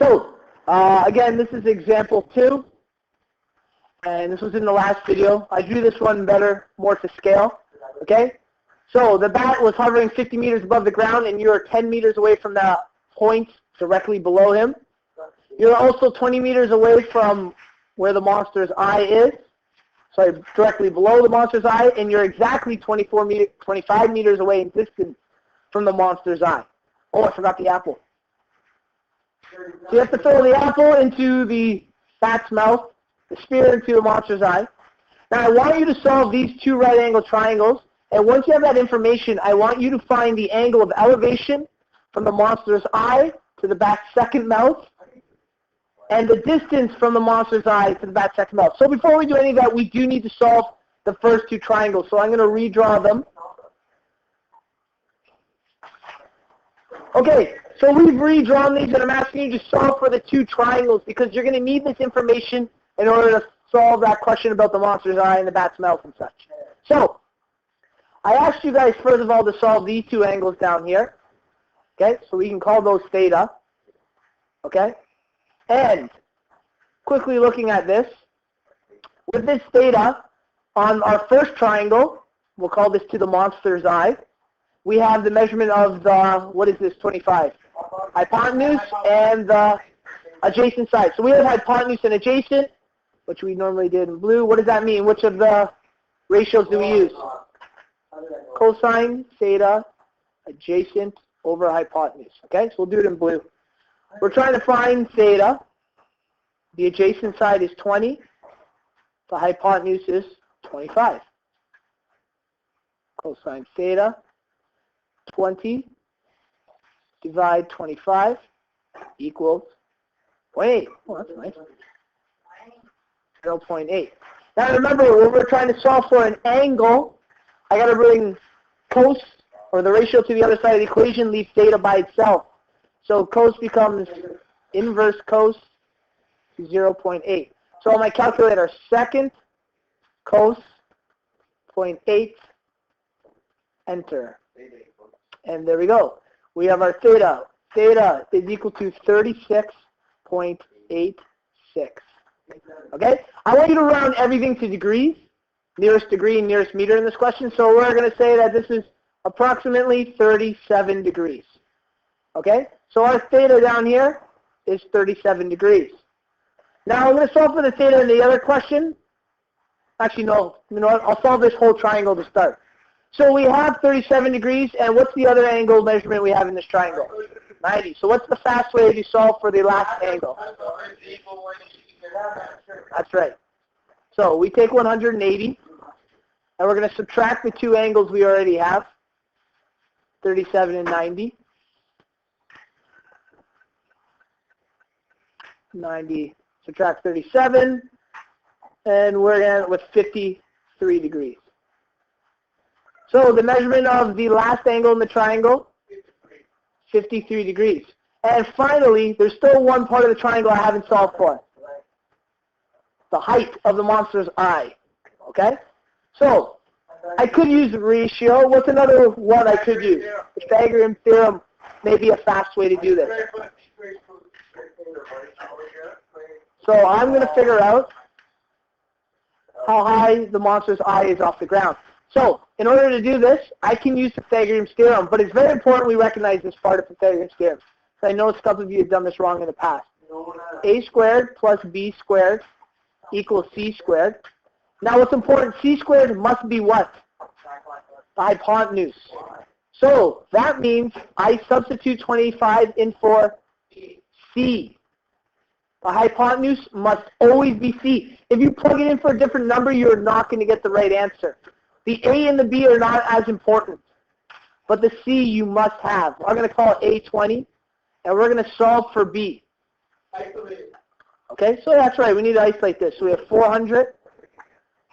So, again, this is example 2, and this was in the last video. I drew this one better, more to scale, okay? So, the bat was hovering 50 meters above the ground, and you're 10 meters away from the point directly below him. You're also 20 meters away from where the monster's eye is, sorry, directly below the monster's eye, and you're exactly 25 meters away in distance from the monster's eye. Oh, I forgot the apple. So you have to throw the apple into the bat's mouth, the spear into the monster's eye. Now I want you to solve these 2 right-angled triangles, and once you have that information, I want you to find the angle of elevation from the monster's eye to the bat's second mouth, and the distance from the monster's eye to the bat's second mouth. So before we do any of that, we do need to solve the first 2 triangles. So I'm going to redraw them. Okay, so we've redrawn these, and I'm asking you to solve for the 2 triangles because you're going to need this information in order to solve that question about the monster's eye and the bat's mouth and such. So, I asked you guys, first of all, to solve these 2 angles down here. Okay, so we can call those theta. Okay, and quickly looking at this, with this theta, on our first triangle, we'll call this to the monster's eye, we have the measurement of the, what is this, 25? Hypotenuse and the adjacent side. So we have hypotenuse and adjacent, which we normally did in blue. What does that mean? Which of the ratios do we use? Cosine theta adjacent over hypotenuse. Okay, so we'll do it in blue. We're trying to find theta. The adjacent side is 20. The hypotenuse is 25. Cosine theta, 20 divide 25 equals 0.8. Oh, that's nice. 0.8. Now remember, when we're trying to solve for an angle, I got to bring cos, or the ratio to the other side of the equation, leave theta by itself. So cos becomes inverse cos to 0.8. So on my calculator, second cos 0.8, enter. And there we go. We have our theta. Theta is equal to 36.86. Okay? I want you to round everything to degrees, nearest degree and nearest meter in this question. So we're going to say that this is approximately 37 degrees. Okay? So our theta down here is 37 degrees. Now I'm going to solve for the theta in the other question. Actually, no. You know what? I'll solve this whole triangle to start. So we have 37 degrees, and what's the other angle measurement we have in this triangle? 90. So what's the fast way to solve for the last angle? That's right. So we take 180, and we're going to subtract the 2 angles we already have, 37 and 90. 90 subtract 37, and we're going to with 53 degrees. So the measurement of the last angle in the triangle, 53 degrees. And finally, there's still one part of the triangle I haven't solved for. The height of the monster's eye. Okay? So, I could use the ratio. What's another one I could use? The Pythagorean theorem may be a fast way to do this. So I'm going to figure out how high the monster's eye is off the ground. So, in order to do this, I can use Pythagorean's theorem, but it's very important we recognize this part of Pythagorean's theorem. So I know a couple of you have done this wrong in the past. A squared plus B squared equals C squared. Now what's important, C squared must be what? The hypotenuse. So that means I substitute 25 in for C. The hypotenuse must always be C. If you plug it in for a different number, you're not going to get the right answer. The A and the B are not as important, but the C you must have. I'm going to call it A20, and we're going to solve for B. Okay, so that's right. We need to isolate this. So we have 400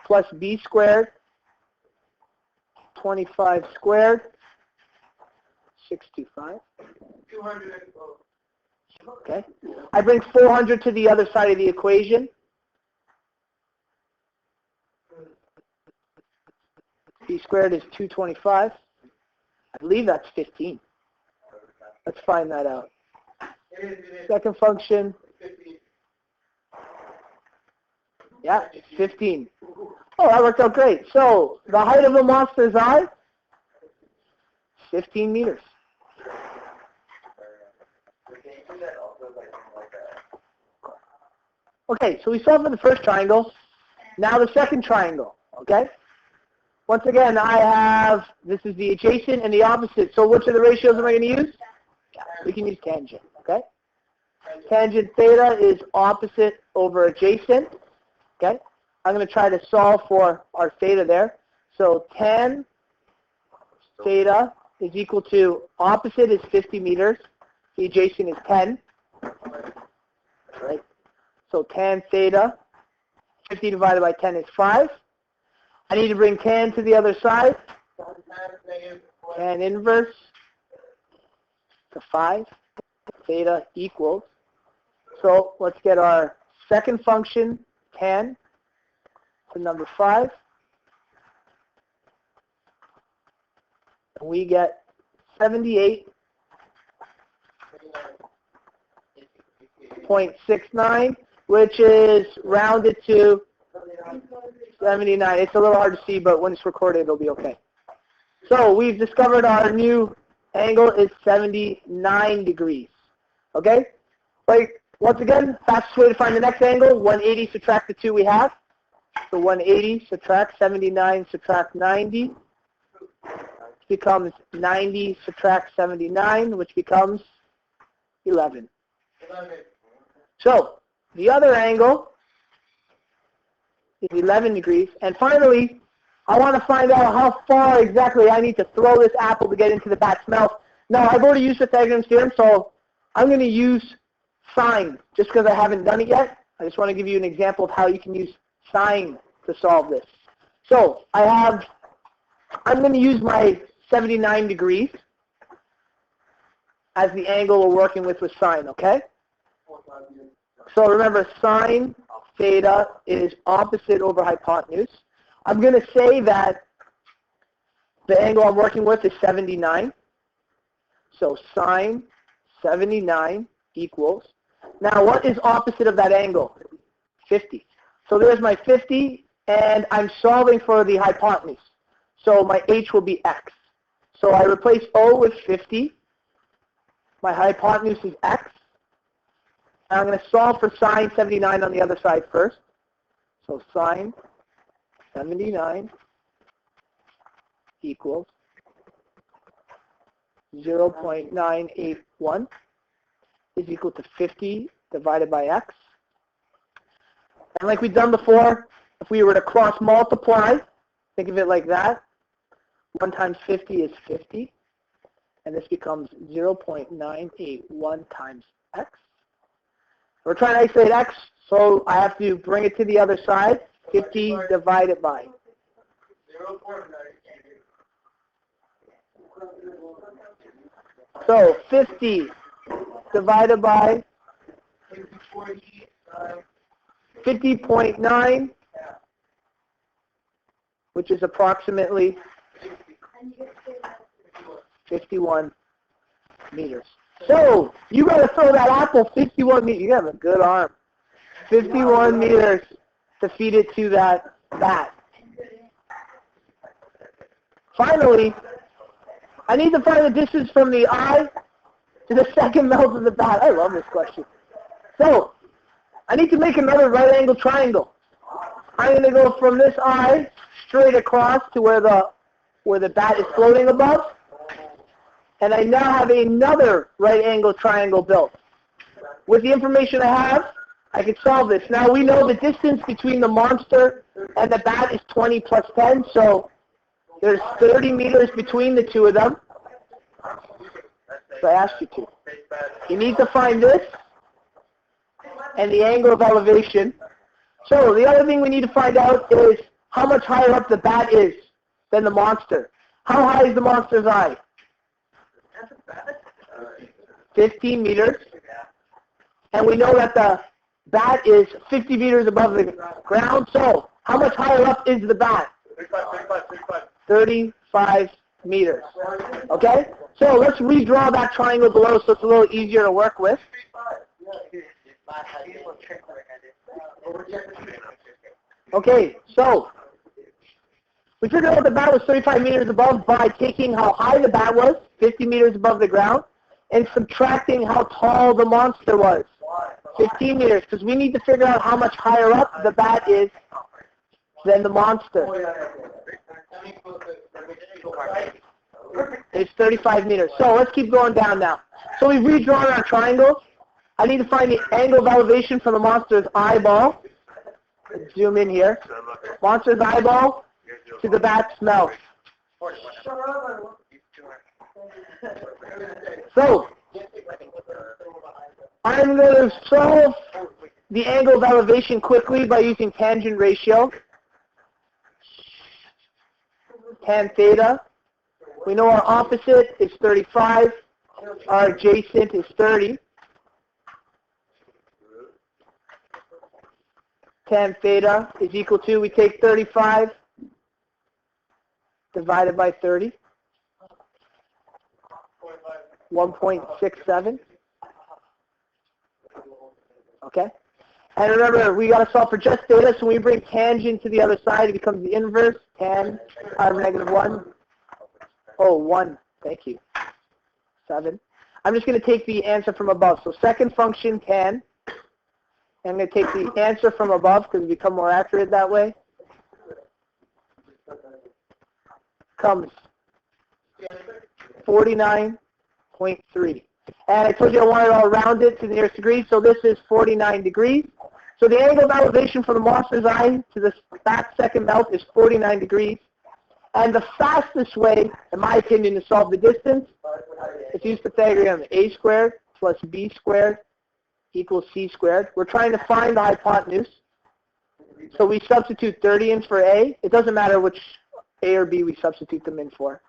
plus B squared, 25 squared, 625. 200. Okay. I bring 400 to the other side of the equation. B squared is 225. I believe that's 15. Let's find that out. Second function. Yeah, 15. Oh, that worked out great. So the height of a monster's eye, 15 meters. Okay, so we solved for the first triangle. Now the second triangle, okay? Once again, I have, this is the adjacent and the opposite. So which of the ratios am I going to use? We can use tangent, okay? Tangent theta is opposite over adjacent, okay? I'm going to try to solve for our theta there. So tan theta is equal to, opposite is 50 meters, the adjacent is 10, right? So tan theta, 50 divided by 10 is 5. I need to bring tan to the other side. Tan inverse to 5. Theta equals. So let's get our second function, tan, to number 5. And we get 78.69, which is rounded to 79. It's a little hard to see, but when it's recorded, it'll be okay. So we've discovered our new angle is 79 degrees. Okay? Like, once again, fastest way to find the next angle, 180 subtract the 2 we have. So 180 subtract 79 subtract 90 becomes 90 subtract 79, which becomes 11. So the other angle is 11 degrees. And finally, I want to find out how far exactly I need to throw this apple to get into the bat's mouth. Now, I've already used Pythagorean theorem, so I'm going to use sine, just because I haven't done it yet. I just want to give you an example of how you can use sine to solve this. So I'm going to use my 79 degrees as the angle we're working with sine, okay? So remember, sine theta is opposite over hypotenuse. I'm going to say that the angle I'm working with is 79. So sine 79 equals. Now, what is opposite of that angle? 50. So there's my 50, and I'm solving for the hypotenuse. So my h will be x. So I replace O with 50. My hypotenuse is x. And I'm going to solve for sine 79 on the other side first. So sine 79 equals 0.981 is equal to 50 divided by x. And like we've done before, if we were to cross multiply, think of it like that. 1 times 50 is 50. And this becomes 0.981 times x. We're trying to isolate x, so I have to bring it to the other side. 50 divided by. So 50 divided by 50.9, which is approximately 51 meters. So you got to throw that apple 51 meters. You have a good arm. 51 meters to feed it to that bat. Finally, I need to find the distance from the eye to the second mouth of the bat. I love this question. So I need to make another right angle triangle. I'm going to go from this eye straight across to where the bat is floating above. And I now have another right angle triangle built. With the information I have, I can solve this. Now we know the distance between the monster and the bat is 20 plus 10, so there's 30 meters between the two of them. So I asked you to. You need to find this and the angle of elevation. So the other thing we need to find out is how much higher up the bat is than the monster. How high is the monster's eye? 15 meters. And we know that the bat is 50 meters above the ground. So how much higher up is the bat? 35 meters. Okay? So let's redraw that triangle below so it's a little easier to work with. Okay, so we figured out the bat was 35 meters above by taking how high the bat was, 50 meters above the ground, and subtracting how tall the monster was, 15 meters, because we need to figure out how much higher up the bat is than the monster. It's 35 meters. So let's keep going down now. So we've redrawn our triangle. I need to find the angle of elevation from the monster's eyeball. Let's zoom in here. Monster's eyeball to the bat's mouth. So I'm going to solve the angle of elevation quickly by using tangent ratio. Tan theta. We know our opposite is 35. Our adjacent is 30. Tan theta is equal to, we take 35 divided by 30. 1.67. Okay? And remember, we got to solve for just theta, so when we bring tangent to the other side, it becomes the inverse, tan out of negative 1. Oh, 1. Thank you. 7. I'm just going to take the answer from above. So second function, tan. I'm going to take the answer from above because we become more accurate that way. Comes 49.3. And I told you I wanted to all round it to the nearest degree, so this is 49 degrees. So the angle of elevation from the monster's eye to the bat's second mouth is 49 degrees. And the fastest way, in my opinion, to solve the distance is to use Pythagorean. A squared plus B squared equals C squared. We're trying to find the hypotenuse. So we substitute 30 in for A. It doesn't matter which A or B we substitute them in for.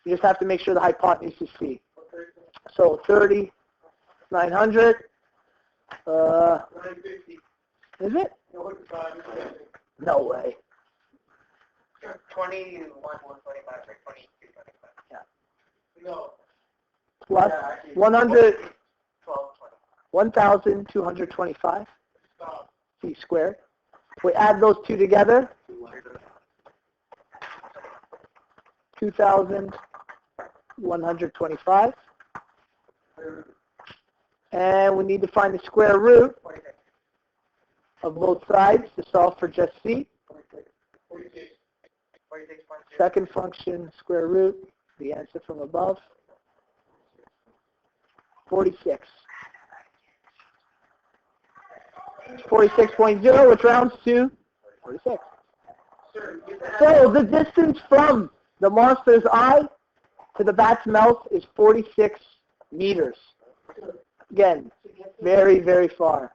You just have to make sure the hypotenuse is C. So 30, 900. Is it? No way. 21, 125, or 22, 25. Yeah. No. Plus 100, 12, 1,225 C squared. We add those two together. 2,125. And we need to find the square root of both sides to solve for just C. Second function, square root, the answer from above, 46. 46.0, which rounds to 46. So the distance from the monster's eye to the bat's mouth is 46 meters. Again, very, very far.